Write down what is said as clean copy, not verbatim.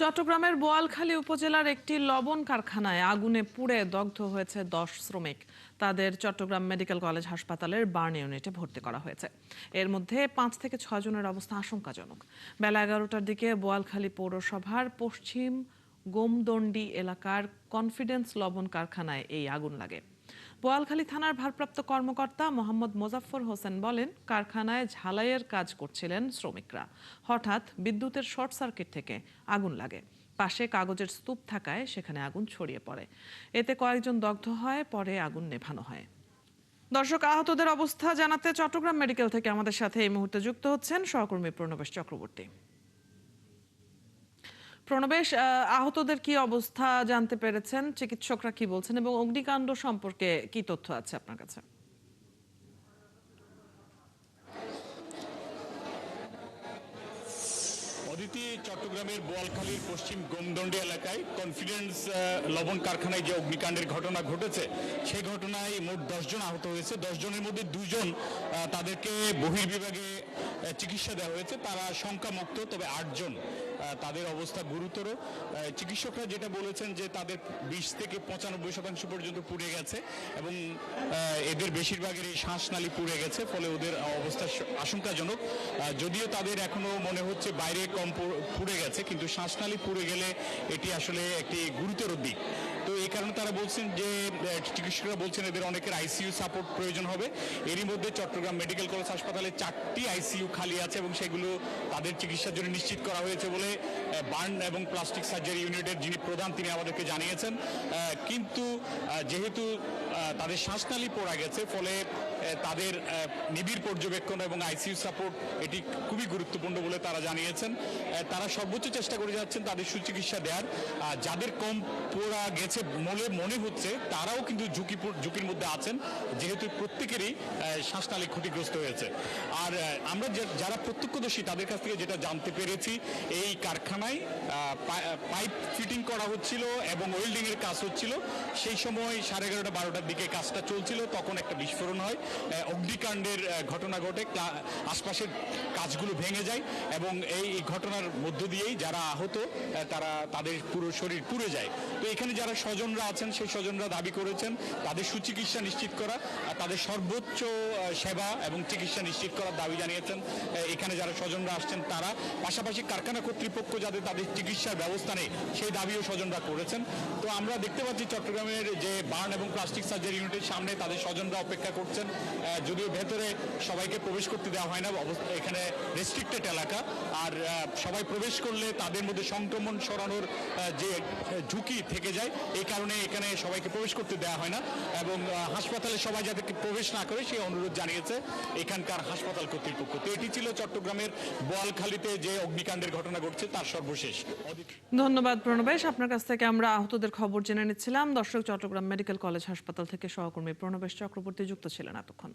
চট্টগ্রামের বোয়ালখালী উপজেলার একটি লবণ কারখানায় আগুনে পুড়ে দগ্ধ হয়েছে ১০ শ্রমিক। তাদের চট্টগ্রাম মেডিকেল কলেজ হাসপাতালের বার্ন ইউনিটে ভর্তি করা হয়েছে। এর মধ্যে ৫ থেকে ৬ জনের অবস্থা আশঙ্কাজনক। বেলা ১১টার দিকে বোয়ালখালী পৌরসভার পশ্চিম গোমদণ্ডী এলাকার কনফিডেন্স লবণ কারখানায় এই আগুন লাগে। বোয়ালখালী থানার ভারপ্রাপ্ত কর্মকর্তা মোহাম্মদ মোজাফফর হোসেন বলেন, কারখানায় ঝালাইয়ের কাজ করছিলেন শ্রমিকরা। হঠাৎ বিদ্যুতের শর্ট সার্কিট থেকে আগুন লাগে। পাশে কাগজের স্তূপ থাকায় সেখানে আগুন ছড়িয়ে পড়ে। এতে কয়েকজন দগ্ধ হয়, পরে আগুন নেভানো হয়। দর্শক, আহতদের অবস্থা জানাতে চট্টগ্রাম মেডিকেল থেকে আমাদের সাথে এই মুহূর্তে যুক্ত হচ্ছেন সহকর্মী প্রণবেশ চক্রবর্তী। প্রণবেশ, আহতদের কি অবস্থা জানতে পেরেছেন? চিকিৎসকরা কি বলছেন এবং অগ্নিকাণ্ড সম্পর্কে কি তথ্য আছে আপনার কাছে? অদিতি, চট্টগ্রামের বোয়ালখালীর পশ্চিম গোমদণ্ডী এলাকায় কনফিডেন্স লবণ কারখানায় যে অগ্নিকাণ্ডের ঘটনা ঘটেছে, সেই ঘটনায় মোট ১০ জন আহত হয়েছে। ১০ জনের মধ্যে ২ জন তাদেরকে বহির্বিভাগে চিকিৎসা দেওয়া হয়েছে। তারা শঙ্কামুক্ত, তবে ৮ জন তাদের অবস্থা গুরুতর। চিকিৎসকরা যেটা বলেছেন যে তাদের ২০ থেকে ৯৫% পর্যন্ত পুড়ে গেছে এবং এদের বেশিরভাগের এই শ্বাসনালী পুড়ে গেছে, ফলে ওদের অবস্থা আশঙ্কাজনক। যদিও তাদের এখনো মনে হচ্ছে বাইরে কম পুড়ে গেছে, কিন্তু শ্বাসনালী পুড়ে গেলে এটি আসলে একটি গুরুতর দিক। তো এই কারণে তারা বলছেন যে চিকিৎসকরা বলছেন এদের অনেকের আইসিইউ সাপোর্ট প্রয়োজন হবে। এরই মধ্যে চট্টগ্রাম মেডিকেল কলেজ হাসপাতালে 4টি আইসিইউ খালি আছে এবং সেগুলো তাদের চিকিৎসার জন্য নিশ্চিত করা হয়েছে বলে বার্ন এবং প্লাস্টিক সার্জারি ইউনিটের যিনি প্রধান তিনি আমাদেরকে জানিয়েছেন। কিন্তু যেহেতু তাদের শ্বাসনালী পোড়া গেছে, ফলে তাদের নিবিড় পর্যবেক্ষণ এবং আইসিইউ সাপোর্ট এটি খুবই গুরুত্বপূর্ণ বলে তারা জানিয়েছেন। তারা সর্বোচ্চ চেষ্টা করে যাচ্ছেন তাদের সুচিকিৎসা দেওয়ার। যাদের কম পোড়া গেছে বলে মনে হচ্ছে তারাও কিন্তু ঝুঁকির মধ্যে আছেন, যেহেতু প্রত্যেকেরই শ্বাসনালী ক্ষতিগ্রস্ত হয়েছে। আর আমরা যারা প্রত্যক্ষদর্শী তাদের কাছ থেকে যেটা জানতে পেরেছি, এই কারখানায় পাইপ ফিটিং করা হচ্ছিল এবং ওয়েল্ডিং এর কাজ হচ্ছিল। সেই সময় 11:30-12টার দিকে কাজটা চলছিল, তখন একটা বিস্ফোরণ হয়, অগ্নিকাণ্ডের ঘটনা ঘটে, আশপাশের কাজগুলো ভেঙে যায় এবং এই ঘটনার মধ্য দিয়েই যারা আহত তাদের পুরো শরীর পুড়ে যায়। তো এখানে যারা স্বজনরা আছেন সেই স্বজনরা দাবি করেছেন তাদের সুচিকিৎসা নিশ্চিত করা, তাদের সর্বোচ্চ সেবা এবং চিকিৎসা নিশ্চিত করার দাবি জানিয়েছেন এখানে যারা স্বজনরা আসছেন তারা। পাশাপাশি কারখানা কর্তৃপক্ষ যাতে তাদের চিকিৎসার ব্যবস্থা নেই সেই দাবিও স্বজনরা করেছেন। তো আমরা দেখতে পাচ্ছি চট্টগ্রামের যে বার্ন এবং প্লাস্টিক সার্জারি ইউনিটের সামনে তাদের স্বজনরা অপেক্ষা করছেন। যদিও ভেতরে সবাইকে প্রবেশ করতে দেওয়া হয় না, এখানে রেস্ট্রিক্টেড এলাকা, আর সবাই প্রবেশ করলে তাদের মধ্যে সংক্রমণ ছড়ানোর যে ঝুঁকি থেকে যায়, এই কারণে এখানে সবাইকে প্রবেশ করতে দেওয়া হয় না এবং হাসপাতালে সবাই যাতে প্রবেশ না করে সেই অনুরোধ জানিয়েছে এখানকার হাসপাতাল কর্তৃপক্ষ। তো এটি ছিল চট্টগ্রামের বোয়ালখালীতে যে অগ্নিকাণ্ডের ঘটনা ঘটছে তার সর্বশেষ। ধন্যবাদ প্রণবেশ, আপনার কাছ থেকে আমরা আহতদের খবর জেনে নিচ্ছিলাম। দর্শক, চট্টগ্রাম মেডিকেল কলেজ হাসপাতাল থেকে সহকর্মী প্রণবেশ চক্রবর্তী যুক্ত ছিলেন এতক্ষণ।